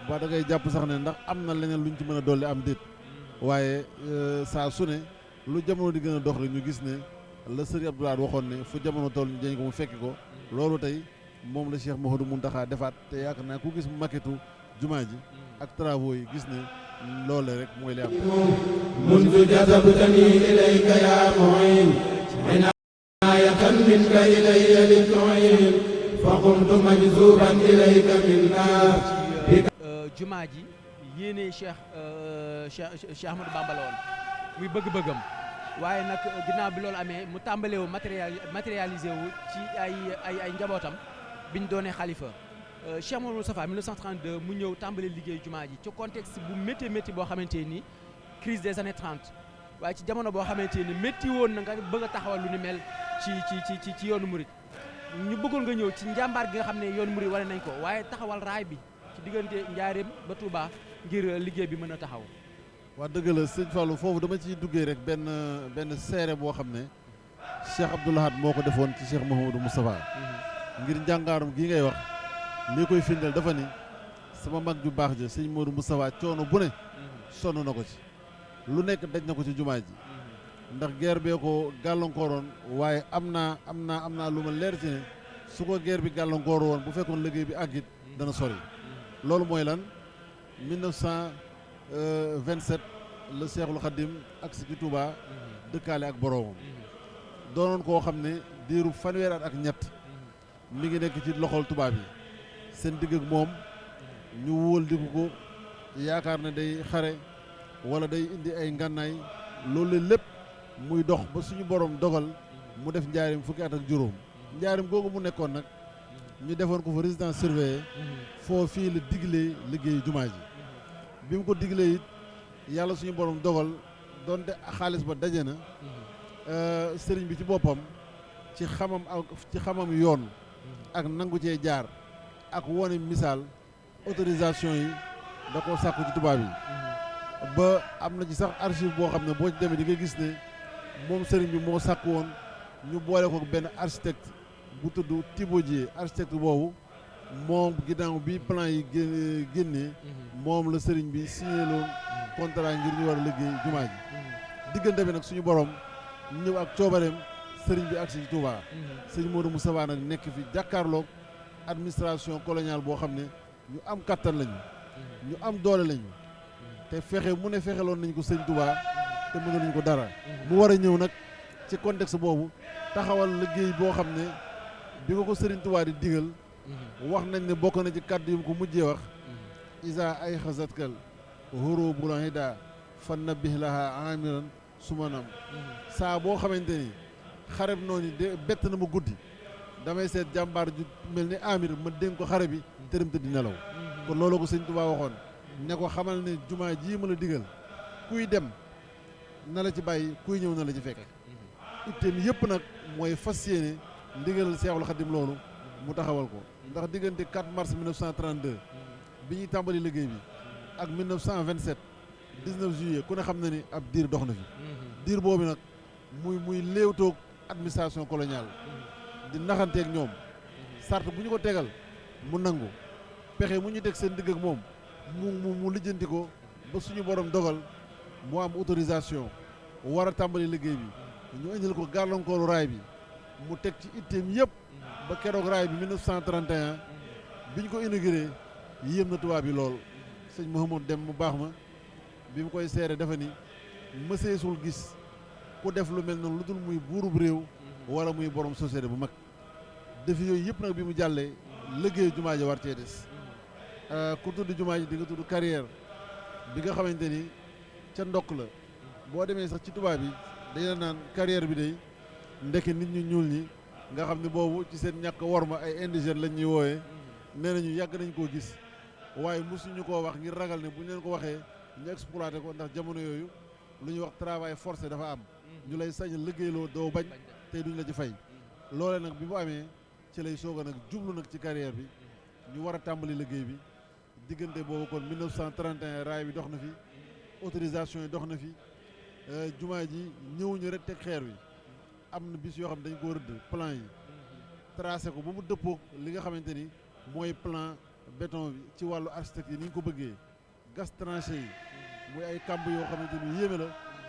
ba da ngay jàpp sax ne ndax am na leneen luñ ci mën a dolli am déet waaye saa su ne lu jamono di gën a dox rek ñu gis ne la sëriñ Abdou Lahad waxoon ne fu jamono toll ñu dañ ko mu fekki ko loolu tey moom la Cheikh Mouhamadou Mountakha defaat te yaakaar naa ku gis maquettu jumaa ji ak travaux yi gis ne loole rek mooy li am منذ جذبتني إليك يا معين عناية منك إلي للتعين فقمت مجذوبا إليك منا jumaa ji yéene Cheikh Ahmadou Bamba la woon muy bëgg-bëggam waaye nag ginnaaw bi loolu amee mu tàmbalee wu matérialisé wu ci ay njabootam biñ doonee xalifa Cheikh Mouhamadou Moustapha 1932 mu ñëw tàmbalee liggéey jumaa ji ci contexte bu métti boo xamante ni crise des années 30 waaye ci jamono boo xamante ni métti woon na nga bëgg a taxawal lu ni mel ci yoonu murit ñu bëggoon nga ñëw ci njàmbaar gi nga xam ne yoonu murit wane nañ ko waaye taxawal raay bi ci diggante Njaaréem ba Touba ngir liggéey bi mën a taxaw. waa dëgg la sëñ Fallou foofu dama ciy duggee rek benn seere boo xam ne Cheikh Abdou Lahad moo ko defoon ci Cheikh Mouhamadou Moustapha ngir njàngaaram gii ngay wax lii koy firndeel dafa ni sama mag ju baax ja sëñ Modou Moustapha coono bu ne sonn na ko ci lu nekk daj na ko ci jumaa ji ndax guerre bee ko gàllankooroon waaye am naa lu ma leer ci ne su ko guerre bi gàllankoor woon bu fekkoon liggéey bi àggit dana sori loolu mooy lan 1927 la Seexul Xaddim ak si ci Touba dëkkaale ak boroomam doonoon koo xam ne diiru fanweeri at ak ñett mi ngi nekk ci loxol tubaab yi seen digg ak moom ñu wóol diku ko yaakaar ne day xare wala day indi ay ngànnaay loolu lépp muy dox ba suñu borom dogal mu def njaarim fukki at ak juróom njaarim googu mu nekkoon nag ñu defoon ko fa résidence surveillée foo fii la diglee liggéey jumaa ji bi mu ko diglee it yàlla suñu borom dogal donte xaalis ba daje na sëriñ bi ci boppam ci xamam yoon ak nangu cee jaar ak wone misaal autorisation yi da ko sàkku ci tubaab yi ba am na ci sax archive boo xam ne boo ci demee di nga gis ne moom sëriñ bi moo sàkk woon ñu boole ko benn architecte bu tudd Thibaudier architecte boobu moom ginnaaw bi plan yi génnee moom la sëriñ bi signé loon contrat ngir ñu war a liggéey jumaa ji diggante bi nag suñu borom ñëw ak coobareem sëriñ bi agsi ci Touba sëriñ Modou Moustapha nag nekk fi jàkkaarloog administration coloniale boo xam ne ñu am kattan lañu ñu am doole lañu te fexeloon nañ ko sëriñ Touba te mënaluñ ko dara mu war a ñëw nag ci contexte boobu taxawal liggéey boo xam ne bi nga ko sëriñ Touba di digal wax nañ ne bokk na ci kàddu yu mu ko mujjee wax isa ay xasatkal horo bulan hida fan na bix laha amiran sumanam saa boo xamante ni xareb noonu de bett na ma guddi damay seet jàmbaar ju mel ni amir ma dénk ko xare bi tërëm tëdd nelaw kon loolu ko sëñ Touba waxoon ne ko xamal ne jumaa jii ma la digal kuy dem na la ci bàyyi kuy ñëw na la ci fekk itteem yëpp nag mooy fas yéene ndigalal Seexul Xadim loolu mu taxawal ko ndax diggante 4 mars 1932 bi ñuy tàmbali liggéey bi ak 1927 19 juillet ku ne xam na ni ab diir dox na fi diir boobu nag muy léewtoog administration coloniale di naxanteeg ñoom sart bu ñu ko tegal mu nangu pexe mu ñu teg seen digg ak moom mu lijjanti ko ba suñu borom dogal mu am autorisation war a tàmbali liggéey bi ñu indil ko gàllankooru raay bi mu teg ci itteem yëpp ba keroog raay bi 1931 bi ñu ko inauguré yéem na tubaab bi lool sëñ Mouhamadou Dem mu baax ma bi mu koy seere dafa ni mëseesul gis ku def lu mel noonu lu dul muy buurub réew wala muy borom société bu mag defi yooyu yëpp nag bi mu jàllee liggéey jumaa ji war cee des ku tudd jumaa ji di nga tudd carrière bi nga xamante ni ca ndokk la boo demee sax ci tubaab bi dañ la naan carrière bi day ndekki nit ñu ñuul ñi nga xam ne boobu ci seen ñàkk worma ay indigènes lañ ñuy wooyee nee nañu yàgg nañ koo gis waaye mosuñu koo wax ngir ragal ne bu ñu leen ko waxee ñu exploité ko ndax jamono yooyu lu ñuy wax travail forcé dafa am ñu lay sañ liggéeyloo doo bañ tey duñ la ci fay loole nag bi mu amee ci lay soog a nag jublu nag ci carrière bi ñu war a tàmbali liggéey bi diggante boobu kon 1931 raay bi dox na fi autorisation yi dox na fi jumaa ji ñëwuñu rek teg xeer wi am na bis yoo xam ne dañ ko rëdd plan yi tracé ko ba mu dëppoog li nga xamante ni mooy plan béton bi ci wàllu architecte yi ni ñu ko bëggee gas tranchées yi muy ay kamb yoo xamante ni yéeme la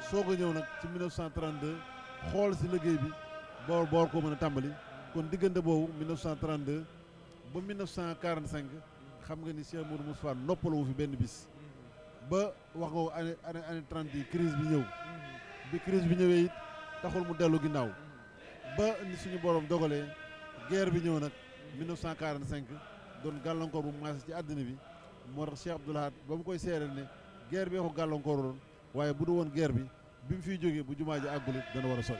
soog a ñëw nag ci 1932 xool si liggéey bi boor ko mën a tàmbali kon diggante boobu 1932 ba 1945 xam nga ni Cheikh Modou Moustapha noppaloo fi benn bis ba wax nga ko année 30 yi crise bi ñëw bi crise bi ñëwee it taxul mu dellu ginnaaw ba ni suñu borom dogalee guerre bi ñëw nag 1945 doon gàllankoor bu maas ci àddina bi moo tax Cheikh Abdoul Ahad ba mu koy seereel ne guerre bi ko gàllankooroon waaye bu du woon guerre bi mu fiy jógee bu jumaa ji àggulit dana war a sori.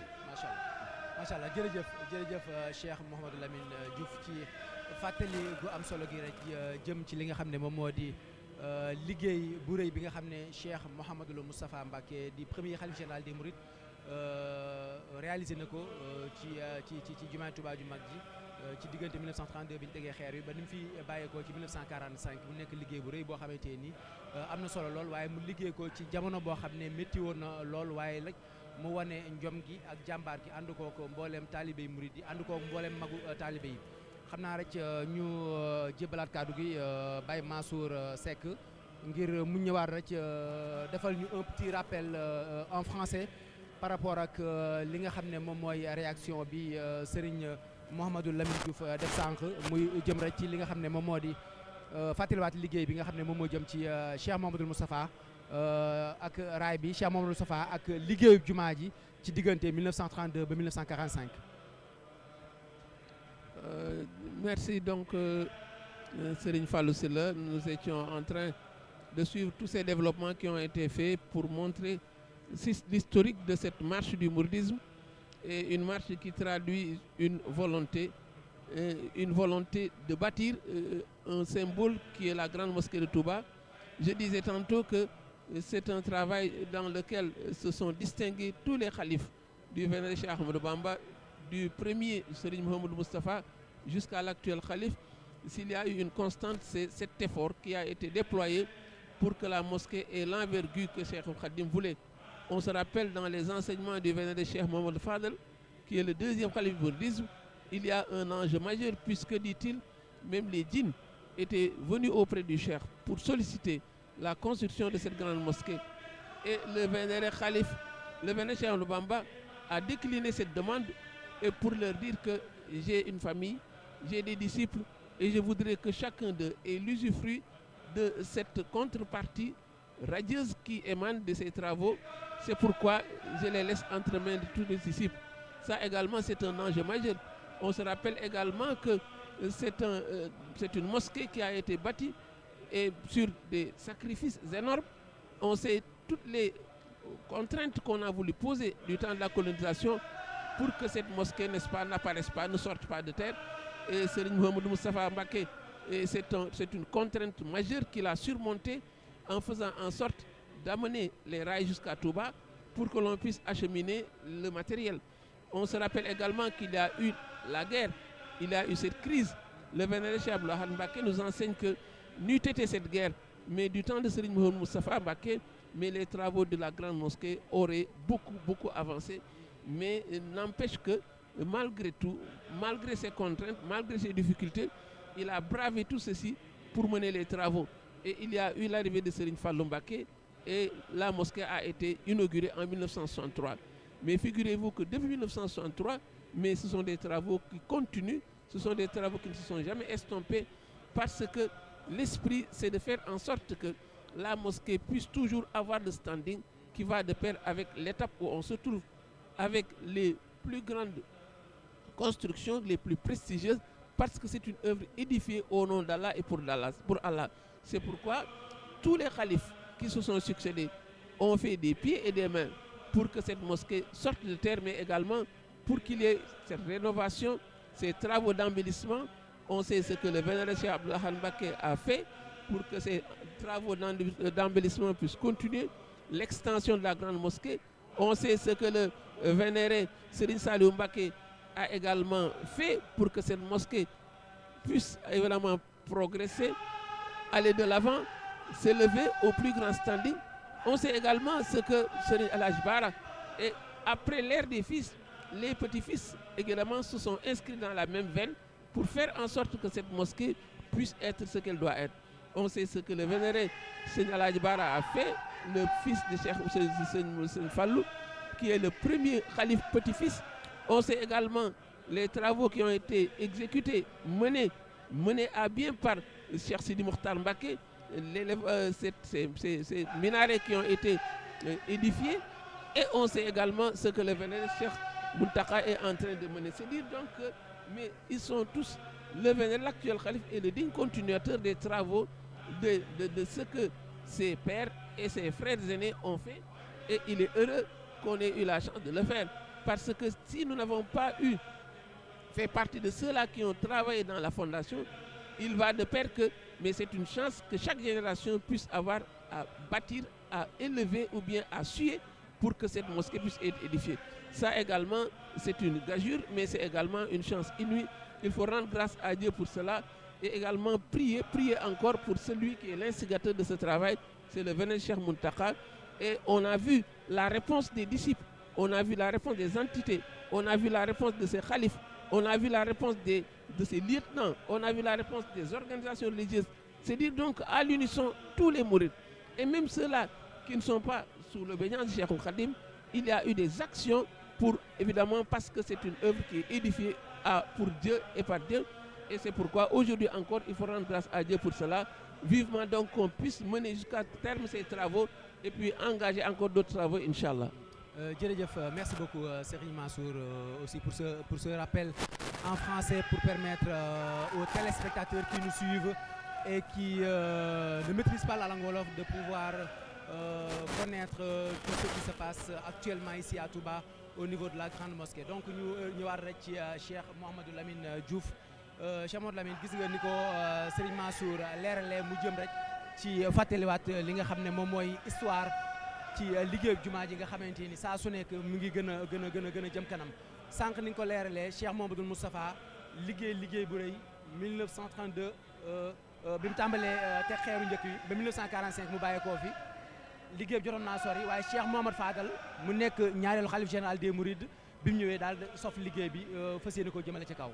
macha allah jërëjëf Cheikh Mouhamadou Lamine Diouf ci fàttali gu am solo gi rek jëm ci li nga xam ne moom moo di liggéey bu rëy bi nga xam ne Cheikh Mouhamadou Moustapha Mbacké di premier khalife général des Mourides réalisé na ko ci jumaay Touba ju mag ji ci diggante 1932 bi ñu tegee xeer yi ba ni mu fi bàyyeekoo ci 1945 mu nekk liggéey bu rëy boo xamante ni am na solo lool waaye mu liggéey ko ci jamono boo xam ne métti woon na lool waaye nag mu wane njom gi ak jàmbaar gi ànd kook mbooleem taalibe yi murid yi ànd kook mbooleem magu taalibe yi xam naa rek ñu jébbalaat kaddu gi Baye Mansour Seck ngir mu ñëwaat rek defal ñu un petit rappel en français par rapport ak li nga xam ne moom mooy réaction bi Serigne Mouhamadou Lamine Diouf def sànq muy jëm rek ci li nga xam ne moom moo di fàttaliwaat liggéey bi nga xam ne moom moo jëm ci Cheikh Mouhamadoul Moustapha ak raay bi Cheikh Mouhamadoul Moustapha ak liggéeyu jumaa ji ci diggante 1932 ba 1945. Merci donc Serigne Fallou Sylla. Nous étions en train de suivre tous ces développements qui ont été faits pour montrer l'historique de cette marche du mouridisme et une marche qui traduit une volonté de bâtir un symbole qui est la grande mosquée de Touba. Je disais tantôt que c'est un travail dans lequel se sont distingués tous les khalifes du vénéré Cheikh Ahmadou Bamba, du premier Serigne Mouhamadou Moustapha jusqu'à l'actuel khalife. S'il y a eu une constante, c'est cet effort qui a été déployé pour que la mosquée ait l'envergure que Cheikh Khadim voulait. On se rappelle dans les enseignements du vénéré Cheikh Mohamed Fadel, qui est le deuxième khalife du mouridisme, il y a un enjeu majeur puisque, dit-il, même les djinns étaient venus auprès du Cheikh pour solliciter la construction de cette grande mosquée. Et le vénéré khalife, le vénéré Cheikh Ahmadou Bamba a décliné cette demande et pour leur dire que j'ai une famille, j'ai des disciples et je voudrais que chacun d'eux ait l'usufruit de cette contrepartie radieuse qui émane de ces travaux. C'est pourquoi je les laisse entre mains de tous les disciples. Ça également, c'est un enjeu majeur. On se rappelle également que c'est une mosquée qui a été bâtie et sur des sacrifices énormes. On sait toutes les contraintes qu'on a voulu poser du temps de la colonisation pour que cette mosquée, n'est-ce pas, n'apparaisse pas, ne sorte pas de terre. Et Serigne Mouhamadou Moustapha Mbacké, c'est une contrainte majeure qu'il a surmontée en faisant en sorte d'amener les rails jusqu'à Touba pour que l'on puisse acheminer le matériel. On se rappelle également qu'il y a eu la guerre, il y a eu cette crise. Le vénéré Cheikh Abdoul Ahad Mbacké nous enseigne que n'eût été cette guerre, mais du temps de Serigne Mouhamadou Moustapha Mbacké, mais les travaux de la grande mosquée auraient beaucoup avancé. Mais n'empêche que malgré tout, malgré ces contraintes, malgré ces difficultés, il a bravé tout ceci pour mener les travaux. Et il y a eu l'arrivée de Serigne Fallou Mbacké et la mosquée a été inaugurée en 1963. Mais figurez-vous que depuis 1963, mais ce sont des travaux qui continuent, ce sont des travaux qui ne se sont jamais estompés parce que l'esprit, c'est de faire en sorte que la mosquée puisse toujours avoir le standing qui va de pair avec l'étape où on se trouve, avec les plus grandes constructions, les plus prestigieuses, parce que c'est une œuvre édifiée au nom d'Allah et pour Allah. C'est pourquoi tous les khalifes qui se sont succédés ont fait des pieds et des mains pour que cette mosquée sorte de terre, mais également pour qu'il y ait cette rénovation, ces travaux d'embellissement. On sait ce que le vénéré Cheikh Abdoul Ahad Mbacké a fait pour que ces travaux d'embellissement puissent continuer, l'extension de la grande mosquée. On sait ce que le vénéré Serigne Saliou Mbacké a également fait pour que cette mosquée puisse évidemment progresser, aller de l'avant, s'élever au plus grand standing. On sait également ce que Serigne El Hadj Bara, et après l'ère des fils, les petits-fils également se sont inscrits dans la même veine pour faire en sorte que cette mosquée puisse être ce qu'elle doit être. On sait ce que le vénéré Seigne Aladji Bara a fait, le fils de Cheikh Seigne Fallou, qui est le premier khalife petit-fils. On sait également les travaux qui ont été exécutés, menés à bien par Cheikh Sidi Mokhtar Mbacké, ces minarets qui ont été édifiés. Et on sait également ce que le vénéré Cheikh Mountakha est en train de mener. C'est dire donc que, mais ils sont tous, le vénéré, l'actuel khalife est le digne continuateur des travaux de ce que ses pères et ses frères aînés ont fait. Et il est heureux qu'on ait eu la chance de le faire. Parce que si nous n'avons pas fait partie de ceux-là qui ont travaillé dans la fondation, il va de pair que, mais c'est une chance que chaque génération puisse avoir à bâtir, à élever ou bien à suer pour que cette mosquée puisse être édifiée. Ça également, c'est une gageure, mais c'est également une chance inouïe. Il faut rendre grâce à Dieu pour cela et également prier encore pour celui qui est l'instigateur de ce travail, c'est le vénéré Cheikh Mountakha. Et on a vu la réponse des disciples, on a vu la réponse des entités, on a vu la réponse de ces khalifes, on a vu la réponse de ces lieutenants, on a vu la réponse des organisations religieuses. C'est dire donc à l'unisson tous les mourides. Et même ceux-là qui ne sont pas sous l'obéissance de Cheikh Khadim, il y a eu des actions pour, évidemment, parce que c'est une œuvre qui est édifiée pour Dieu et par Dieu. Et c'est pourquoi aujourd'hui encore, il faut rendre grâce à Dieu pour cela. Vivement donc qu'on puisse mener jusqu'à terme ces travaux et puis engager encore d'autres travaux, Inch'Allah. Jërëjëf merci beaucoup Serigne Mansour aussi pour ce rappel en français pour permettre aux téléspectateurs qui nous suivent et qui ne maîtrisent pas la langue wolof de pouvoir connaître tout ce qui se passe actuellement ici à Touba au niveau de la grande mosquée. Donc ñu ñëwaat rek ci Cheikh Mouhamadou Lamine Diouf. Cheikh Mouhamadou Lamine gis nga ni ko Serigne Mansour leeralee mu jëm rek ci fàttaliwaat li nga xam ne moom mooy histoire ci liggéeyu jumaa ji nga xamante ni saa su nekk mu ngi gën a jëm kanam sànq ni nga ko leeralee Cheikh Mouhamadoul Moustapha liggéey bu rëy 1932 bi mu tàmbalee teg xeeru njëkk yi ba 1945 mu bàyyeekoo fi liggéey bi jotoon naa sori waaye Cheikh Mouhamad Fadal mu nekk ñaareelu xalif général des Mourides bi mu ñëwee daal sof liggéey bi fas yéene ko jëmale ci kaw.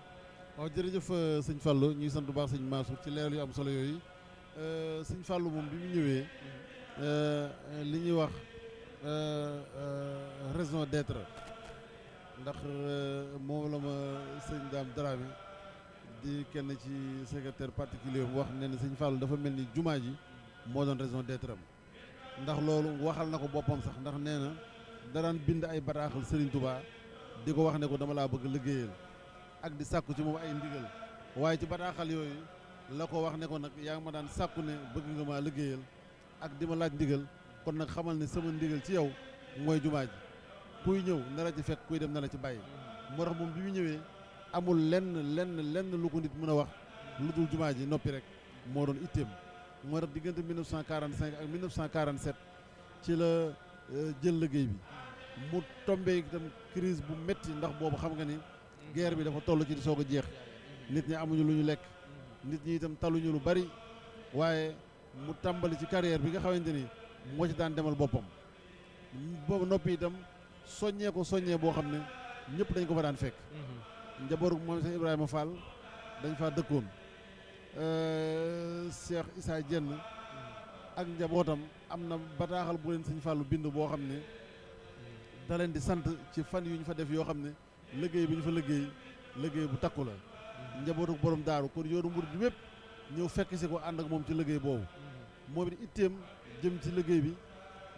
waaw jërëjëf sëñ Fallou ñuy sant bu baax sëñ Mansour ci leeral yu am solo yooyu sëñ Fallou moom bi mu ñëwee li ñuy wax raison d'être ndax moom la ma sëñ Dame Dramé di kenn ci secrétaire particulier bu wax ne ne sëñ Fallou dafa mel ni jumaa ji moo doon raison d'être am ndax loolu waxal na ko boppam sax ndax nee na daraan bind ay bataaxal Serigne Touba di ko wax ne ko dama laa bëgg liggéeyal ak di sàkku ci moom ay ndigal waaye ci bataaxal yooyu la ko wax ne ko nag yaa ngi ma daan sàkku ne bëgg nga maa liggéeyal ak di ma laaj ndigal kon nag xamal ne sama ndigal ci yow mooy jumaa ji kuy ñëw na la ci fekk kuy dem na la ci bàyyi moo tax moom bi mu ñëwee amul lenn lu ko nit mën a wax lu dul jumaa ji noppi rek moo doon itteem moo tax diggante 1945 ak 1947 ci la jël liggéey bi mu tombé itam crise bu metti ndax boobu xam nga ni guerre bi dafa toll ci di soog a jeex nit ñi amuñu lu ñu lekk nit ñi itam taluñu lu bari waaye mu tàmbali ci carrière bi nga xamante ni moo ci daan demal boppam boobu noppi itam soññee boo xam ne ñëpp dañ ko fa daan fekk njabootu moom Cheikh Ibrahima Fall dañ faa dëkkoon Cheikh Issa Dieng ak njabootam am na bataaxal bu leen sëñ Fallu bind boo xam ne da leen di sant ci fan yu ñu fa def yoo xam ne liggéey bi ñu fa liggéey bu takku la njabootu borom daaru kon yoonu murid bi wépp ñëw fekk si ko ànd ak moom ci liggéey boobu moom it itteem jëm ci liggéey bi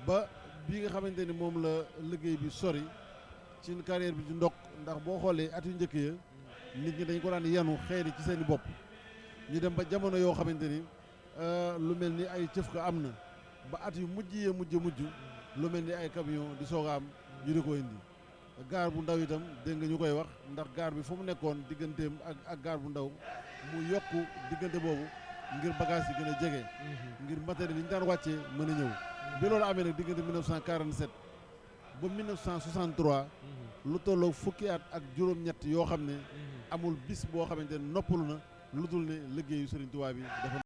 ba bi nga xamante ni moom la liggéey bi sori ci carrière bi di ndokk ndax boo xoolee at yu njëkk ya nit ñi dañ ko daan yenu xeeri ci seeni bopp ñu dem ba jamono yoo xamante ni lu mel ni ay cëf ka am na ba at yu mujj lu mel ni ay camion di soog a am ñu di ko indi gaar bu ndaw itam dégg nga ñu koy wax ndax gaar bi fu mu nekkoon digganteem ak gaar bu ndaw mu yokku diggante boobu ngir bagage yi gën a jege ngir matériel yi ñu daan wàccee mën a ñëw bi loolu amee nag diggante 1947 ba 1963 lu tolloo fukki at ak juróom-ñett yoo xam ne amul bis boo xamante ne noppalu na lu dul ne liggéeyu Serigne Touba bi dafa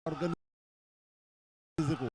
organiser ko